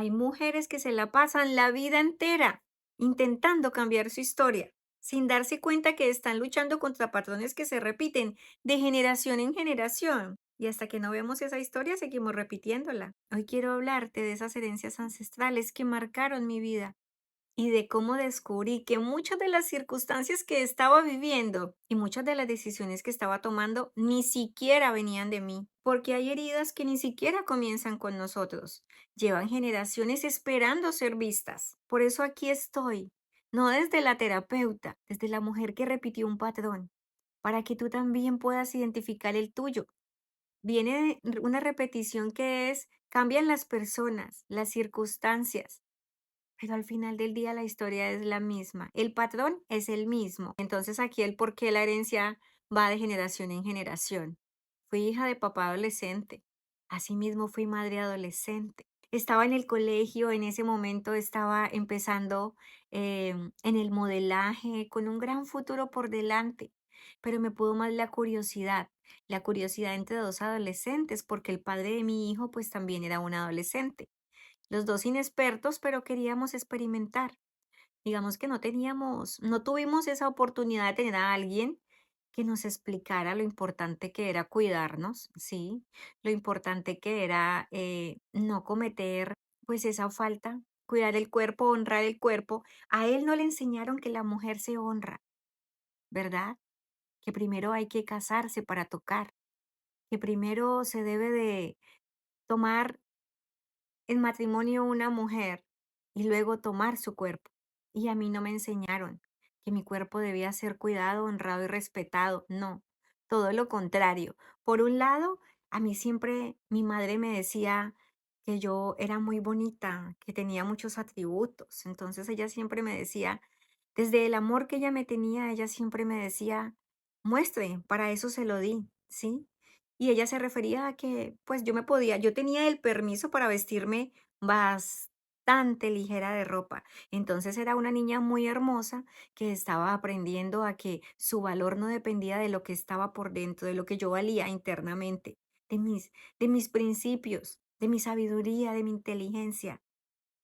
Hay mujeres que se la pasan la vida entera intentando cambiar su historia, sin darse cuenta que están luchando contra patrones que se repiten de generación en generación. Y hasta que no vemos esa historia, seguimos repitiéndola. Hoy quiero hablarte de esas herencias ancestrales que marcaron mi vida y de cómo descubrí que muchas de las circunstancias que estaba viviendo y muchas de las decisiones que estaba tomando ni siquiera venían de mí, porque hay heridas que ni siquiera comienzan con nosotros, llevan generaciones esperando ser vistas. Por eso aquí estoy, no desde la terapeuta, desde la mujer que repitió un patrón, para que tú también puedas identificar el tuyo. Viene una repetición que es, cambian las personas, las circunstancias, pero al final del día la historia es la misma. El patrón es el mismo. Entonces aquí el por qué la herencia va de generación en generación. Fui hija de papá adolescente. Asimismo fui madre adolescente. Estaba en el colegio, en ese momento estaba empezando en el modelaje, con un gran futuro por delante, pero me pudo más la curiosidad entre dos adolescentes, porque el padre de mi hijo pues también era un adolescente. Los 2 inexpertos, pero queríamos experimentar. Digamos que no tuvimos esa oportunidad de tener a alguien que nos explicara lo importante que era cuidarnos, ¿sí? Lo importante que era, no cometer, pues, esa falta, cuidar el cuerpo, honrar el cuerpo. A él no le enseñaron que la mujer se honra, ¿verdad? Que primero hay que casarse para tocar, que primero se debe de tomar en matrimonio una mujer y luego tomar su cuerpo. Y a mí no me enseñaron que mi cuerpo debía ser cuidado, honrado y respetado. No, todo lo contrario. Por un lado, a mí siempre mi madre me decía que yo era muy bonita, que tenía muchos atributos. Entonces ella siempre me decía, desde el amor que ella me tenía, ella siempre me decía, muestre, para eso se lo di, ¿sí? Y ella se refería a que, pues, yo tenía el permiso para vestirme bastante ligera de ropa. Entonces era una niña muy hermosa que estaba aprendiendo a que su valor no dependía de lo que estaba por dentro, de lo que yo valía internamente, de mis principios, de mi sabiduría, de mi inteligencia,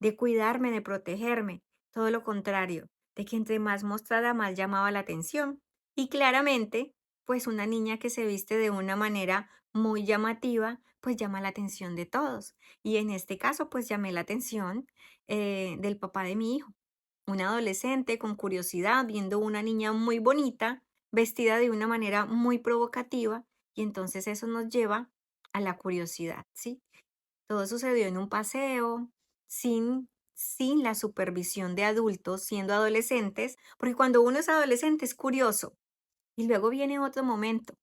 de cuidarme, de protegerme, todo lo contrario, de que entre más mostrara, más llamaba la atención. Y claramente, pues una niña que se viste de una manera muy llamativa, pues llama la atención de todos. Y en este caso, pues llamé la atención del papá de mi hijo, un adolescente con curiosidad, viendo una niña muy bonita, vestida de una manera muy provocativa, y entonces eso nos lleva a la curiosidad, ¿sí? Todo sucedió en un paseo, sin la supervisión de adultos, siendo adolescentes, porque cuando uno es adolescente es curioso. Y luego viene otro momento.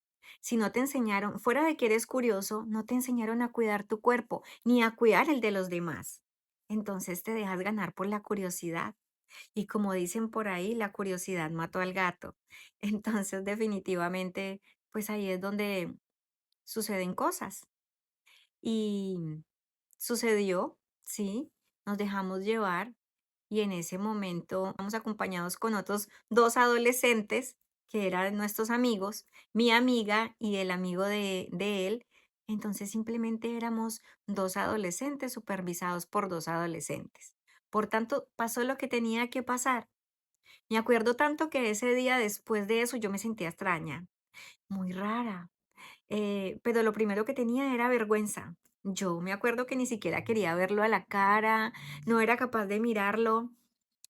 Si no te enseñaron, fuera de que eres curioso, no te enseñaron a cuidar tu cuerpo, ni a cuidar el de los demás. Entonces te dejas ganar por la curiosidad. Y como dicen por ahí, la curiosidad mató al gato. Entonces, definitivamente, pues ahí es donde suceden cosas. Y sucedió, sí, nos dejamos llevar y en ese momento vamos acompañados con otros 2 adolescentes que eran nuestros amigos, mi amiga y el amigo de él. Entonces, simplemente éramos 2 adolescentes supervisados por 2 adolescentes. Por tanto, pasó lo que tenía que pasar. Me acuerdo tanto que ese día después de eso yo me sentía extraña, muy rara. Pero lo primero que tenía era vergüenza. Yo me acuerdo que ni siquiera quería verlo a la cara, no era capaz de mirarlo.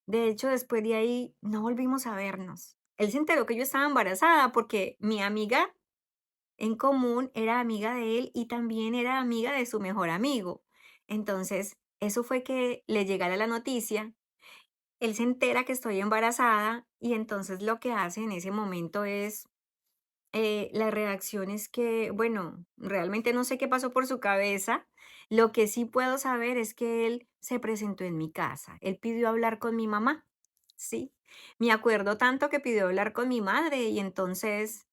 De hecho, después de ahí no volvimos a vernos. Él se enteró que yo estaba embarazada porque mi amiga en común era amiga de él y también era amiga de su mejor amigo. Entonces, eso fue que le llegara la noticia. Él se entera que estoy embarazada y entonces lo que hace en ese momento es la reacción es que, bueno, realmente no sé qué pasó por su cabeza. Lo que sí puedo saber es que él se presentó en mi casa. Él pidió hablar con mi mamá, ¿sí? Me acuerdo tanto que pidió hablar con mi madre y entonces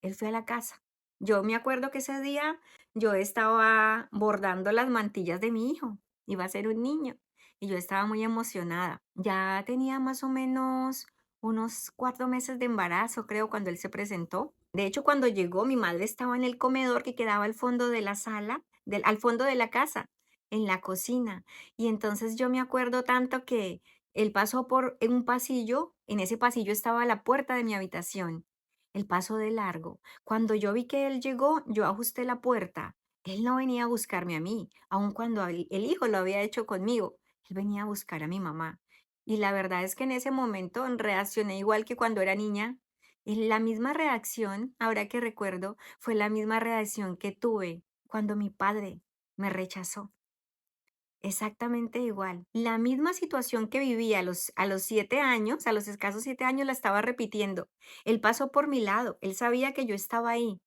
él fue a la casa. Yo me acuerdo que ese día yo estaba bordando las mantillas de mi hijo. Iba a ser un niño y yo estaba muy emocionada. Ya tenía más o menos unos 4 meses de embarazo, creo, cuando él se presentó. De hecho, cuando llegó, mi madre estaba en el comedor que quedaba al fondo de la sala, al fondo de la casa. en la cocina. Y entonces yo me acuerdo tanto que él pasó por en un pasillo, en ese pasillo estaba la puerta de mi habitación, el paso de largo. Cuando yo vi que él llegó, yo ajusté la puerta. Él no venía a buscarme a mí, aun cuando el hijo lo había hecho conmigo. Él venía a buscar a mi mamá. Y la verdad es que en ese momento reaccioné igual que cuando era niña. Y la misma reacción, ahora que recuerdo, fue la misma reacción que tuve cuando mi padre me rechazó. Exactamente igual. La misma situación que viví a los 7 años, a los escasos 7 años, la estaba repitiendo. Él pasó por mi lado, él sabía que yo estaba ahí,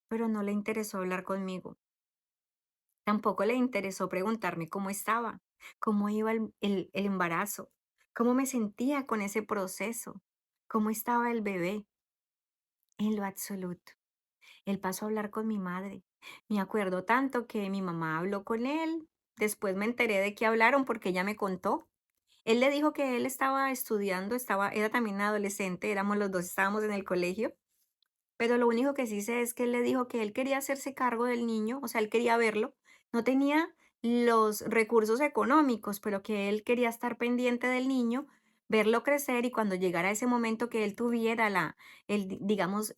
pero no le interesó hablar conmigo. Tampoco le interesó preguntarme cómo estaba, cómo iba el embarazo, cómo me sentía con ese proceso, cómo estaba el bebé, en lo absoluto. Él pasó a hablar con mi madre. Me acuerdo tanto que mi mamá habló con él. Después me enteré de qué hablaron porque ella me contó. Él le dijo que él estaba estudiando, era también adolescente, éramos los dos, estábamos en el colegio, pero lo único que sí sé es que él le dijo que él quería hacerse cargo del niño, o sea, él quería verlo, no tenía los recursos económicos, pero que él quería estar pendiente del niño, verlo crecer y cuando llegara ese momento que él tuviera digamos,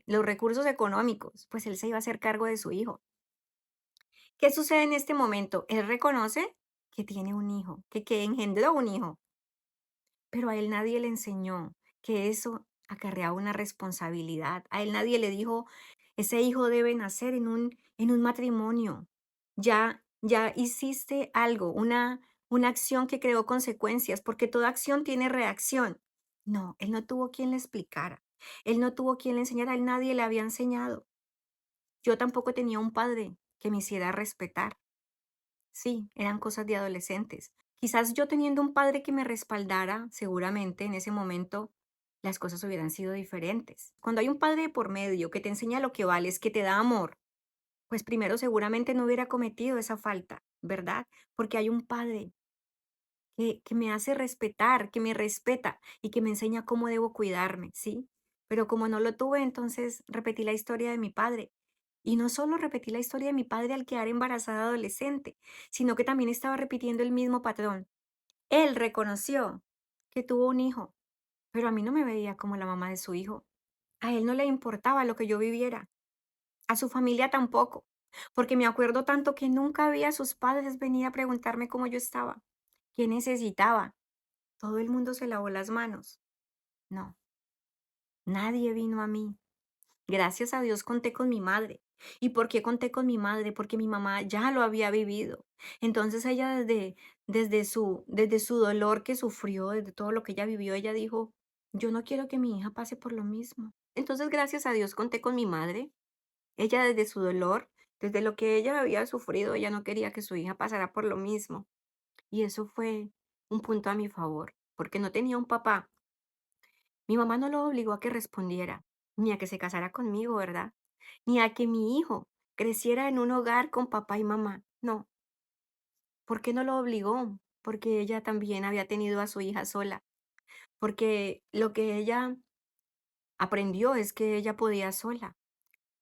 los recursos económicos, pues él se iba a hacer cargo de su hijo. ¿Qué sucede en este momento? Él reconoce que tiene un hijo, que engendró un hijo, pero a él nadie le enseñó que eso acarreaba una responsabilidad. A él nadie le dijo, ese hijo debe nacer en un matrimonio. Ya hiciste algo, una acción que creó consecuencias, porque toda acción tiene reacción. No, él no tuvo quien le explicara. Él no tuvo quien le enseñara, a él nadie le había enseñado. Yo tampoco tenía un padre que me hiciera respetar. Sí, eran cosas de adolescentes. Quizás yo teniendo un padre que me respaldara, seguramente en ese momento las cosas hubieran sido diferentes. Cuando hay un padre de por medio que te enseña lo que vales, que te da amor, pues primero seguramente no hubiera cometido esa falta, ¿verdad? Porque hay un padre que me hace respetar, que me respeta y que me enseña cómo debo cuidarme, ¿sí? Pero como no lo tuve, entonces repetí la historia de mi padre. Y no solo repetí la historia de mi padre al quedar embarazada adolescente, sino que también estaba repitiendo el mismo patrón. Él reconoció que tuvo un hijo, pero a mí no me veía como la mamá de su hijo. A él no le importaba lo que yo viviera, a su familia tampoco, porque me acuerdo tanto que nunca vi a sus padres venir a preguntarme cómo yo estaba, qué necesitaba. Todo el mundo se lavó las manos. No, nadie vino a mí. Gracias a Dios conté con mi madre. ¿Y por qué conté con mi madre? Porque mi mamá ya lo había vivido. Entonces ella desde su dolor que sufrió, desde todo lo que ella vivió, ella dijo, yo no quiero que mi hija pase por lo mismo. Entonces gracias a Dios conté con mi madre. Ella desde su dolor, desde lo que ella había sufrido, ella no quería que su hija pasara por lo mismo. Y eso fue un punto a mi favor, porque no tenía un papá. Mi mamá no lo obligó a que respondiera, ni a que se casara conmigo, ¿verdad? Ni a que mi hijo creciera en un hogar con papá y mamá. No. ¿Por qué no lo obligó? Porque ella también había tenido a su hija sola. Porque lo que ella aprendió es que ella podía sola.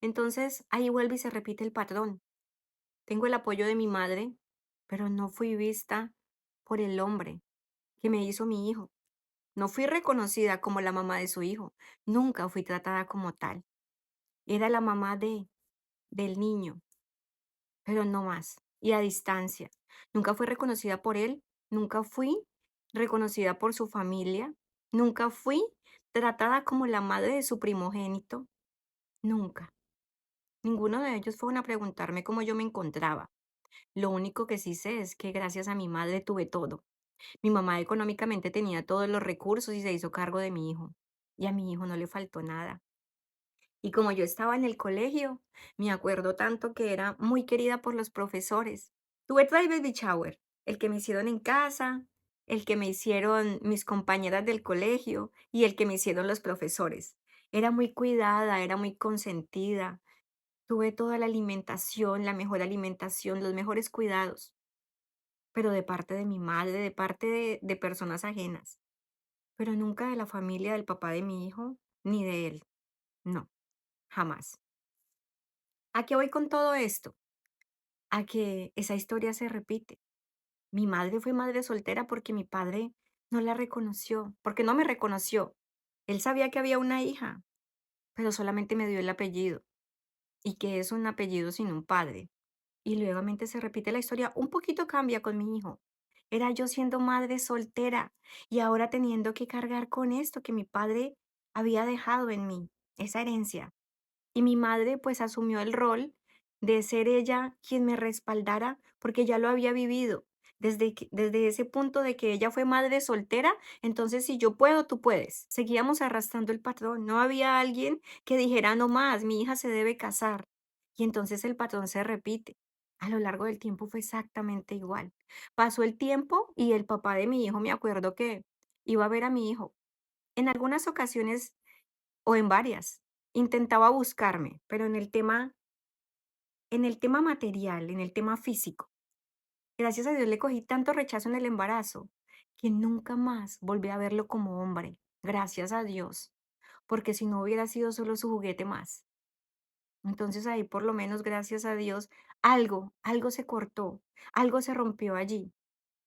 Entonces ahí vuelve y se repite el patrón. Tengo el apoyo de mi madre, pero no fui vista por el hombre que me hizo mi hijo. No fui reconocida como la mamá de su hijo. Nunca fui tratada como tal. Era la mamá del niño, pero no más, y a distancia. Nunca fui reconocida por él, nunca fui reconocida por su familia, nunca fui tratada como la madre de su primogénito, nunca. Ninguno de ellos fueron a preguntarme cómo yo me encontraba. Lo único que sí sé es que gracias a mi madre tuve todo. Mi mamá económicamente tenía todos los recursos y se hizo cargo de mi hijo. Y a mi hijo no le faltó nada. Y como yo estaba en el colegio, me acuerdo tanto que era muy querida por los profesores. Tuve tres baby shower, el que me hicieron en casa, el que me hicieron mis compañeras del colegio y el que me hicieron los profesores. Era muy cuidada, era muy consentida. Tuve toda la alimentación, la mejor alimentación, los mejores cuidados, pero de parte de mi madre, de parte de personas ajenas, pero nunca de la familia del papá de mi hijo, ni de él. No, jamás. ¿A qué voy con todo esto? a que esa historia se repite. Mi madre fue madre soltera porque mi padre no la reconoció, porque no me reconoció. Él sabía que había una hija, pero solamente me dio el apellido, y que es un apellido sin un padre. Y nuevamente se repite la historia, un poquito cambia con mi hijo. Era yo siendo madre soltera y ahora teniendo que cargar con esto que mi padre había dejado en mí, esa herencia. Y mi madre pues asumió el rol de ser ella quien me respaldara porque ya lo había vivido. Desde ese punto de que ella fue madre soltera, entonces si yo puedo, tú puedes. Seguíamos arrastrando el patrón. No había alguien que dijera no más, mi hija se debe casar. Y entonces el patrón se repite. A lo largo del tiempo fue exactamente igual. Pasó el tiempo y el papá de mi hijo, me acuerdo que iba a ver a mi hijo. En algunas ocasiones o en varias. Intentaba buscarme, pero en el tema material, en el tema físico, gracias a Dios le cogí tanto rechazo en el embarazo que nunca más volví a verlo como hombre. Gracias a Dios, porque si no hubiera sido solo su juguete más. Entonces ahí por lo menos, gracias a Dios, algo se cortó, algo se rompió allí.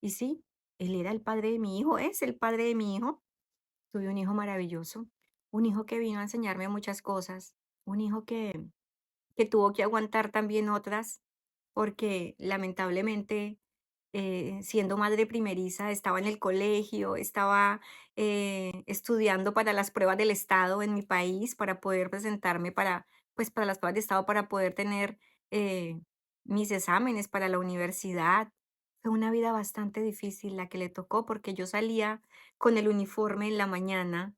Y sí, él era el padre de mi hijo, es el padre de mi hijo. Tuve un hijo maravilloso, un hijo que vino a enseñarme muchas cosas, un hijo que tuvo que aguantar también otras, porque lamentablemente, siendo madre primeriza, estaba en el colegio, estaba estudiando para las pruebas del Estado en mi país, para poder presentarme para las pruebas de Estado, para poder tener eh, mis exámenes para la universidad. Fue una vida bastante difícil la que le tocó, porque yo salía con el uniforme en la mañana,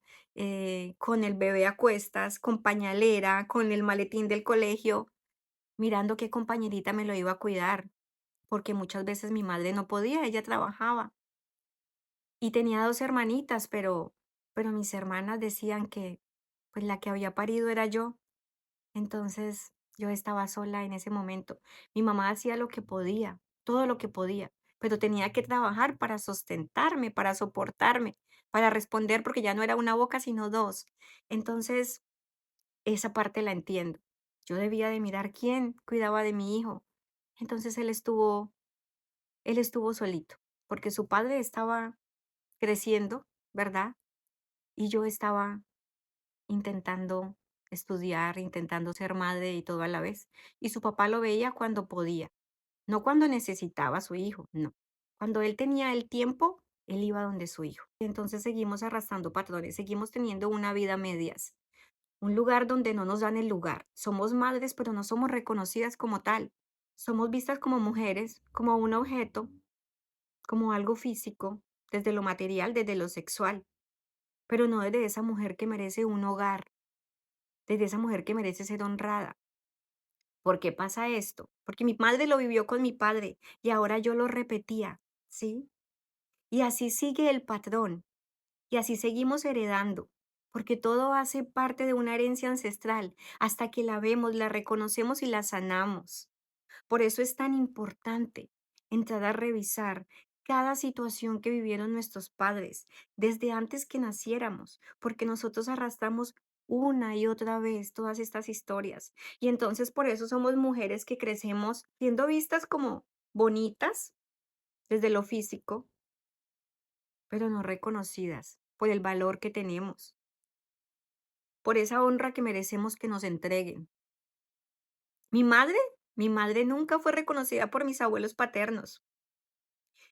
con el bebé a cuestas, con pañalera, con el maletín del colegio, mirando qué compañerita me lo iba a cuidar, porque muchas veces mi madre no podía, ella trabajaba. Y tenía dos hermanitas, pero mis hermanas decían que pues la que había parido era yo. Entonces yo estaba sola en ese momento. Mi mamá hacía lo que podía, todo lo que podía, pero tenía que trabajar para sustentarme, para soportarme, para responder, porque ya no era una boca, sino dos. Entonces, esa parte la entiendo. Yo debía de mirar quién cuidaba de mi hijo. Entonces él estuvo solito, porque su padre estaba creciendo, ¿verdad? Y yo estaba intentando estudiar, intentando ser madre y todo a la vez. Y su papá lo veía cuando podía, no cuando necesitaba a su hijo, no. Cuando él tenía el tiempo, él iba donde su hijo. Entonces seguimos arrastrando patrones, seguimos teniendo una vida a medias. Un lugar donde no nos dan el lugar. Somos madres, pero no somos reconocidas como tal. Somos vistas como mujeres, como un objeto, como algo físico, desde lo material, desde lo sexual, pero no desde esa mujer que merece un hogar, desde esa mujer que merece ser honrada. ¿Por qué pasa esto? Porque mi madre lo vivió con mi padre y ahora yo lo repetía, ¿sí? Y así sigue el patrón. Y así seguimos heredando, porque todo hace parte de una herencia ancestral, hasta que la vemos, la reconocemos y la sanamos. Por eso es tan importante entrar a revisar cada situación que vivieron nuestros padres desde antes que naciéramos, porque nosotros arrastramos una y otra vez todas estas historias. Y entonces por eso somos mujeres que crecemos siendo vistas como bonitas desde lo físico, pero no reconocidas por el valor que tenemos, por esa honra que merecemos que nos entreguen. Mi madre, mi madre nunca fue reconocida por mis abuelos paternos,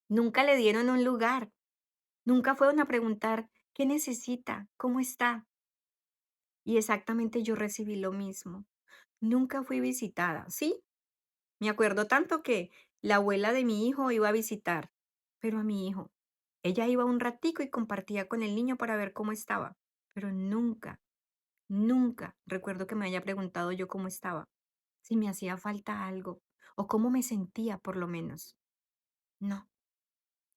nunca le dieron un lugar, nunca fueron a preguntar qué necesita, cómo está. Y exactamente yo recibí lo mismo. Nunca fui visitada, ¿sí? Me acuerdo tanto que la abuela de mi hijo iba a visitar, pero a mi hijo. Ella iba un ratico y compartía con el niño para ver cómo estaba, pero nunca, nunca recuerdo que me haya preguntado yo cómo estaba, si me hacía falta algo o cómo me sentía por lo menos. No,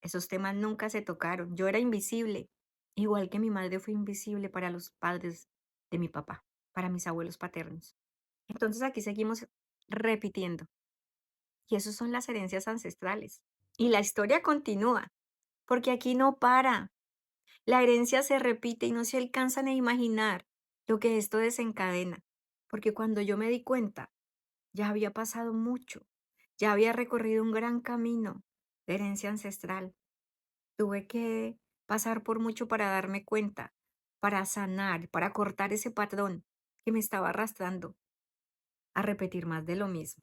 esos temas nunca se tocaron. Yo era invisible, igual que mi madre fue invisible para los padres de mi papá, para mis abuelos paternos. Entonces aquí seguimos repitiendo, y eso son las herencias ancestrales. Y la historia continúa, porque aquí no para. La herencia se repite y no se alcanzan a imaginar lo que esto desencadena, porque cuando yo me di cuenta, ya había pasado mucho. Ya había recorrido un gran camino de herencia ancestral. Tuve que pasar por mucho para darme cuenta, para sanar, para cortar ese patrón que me estaba arrastrando a repetir más de lo mismo.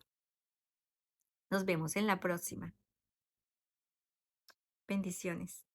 Nos vemos en la próxima. Bendiciones.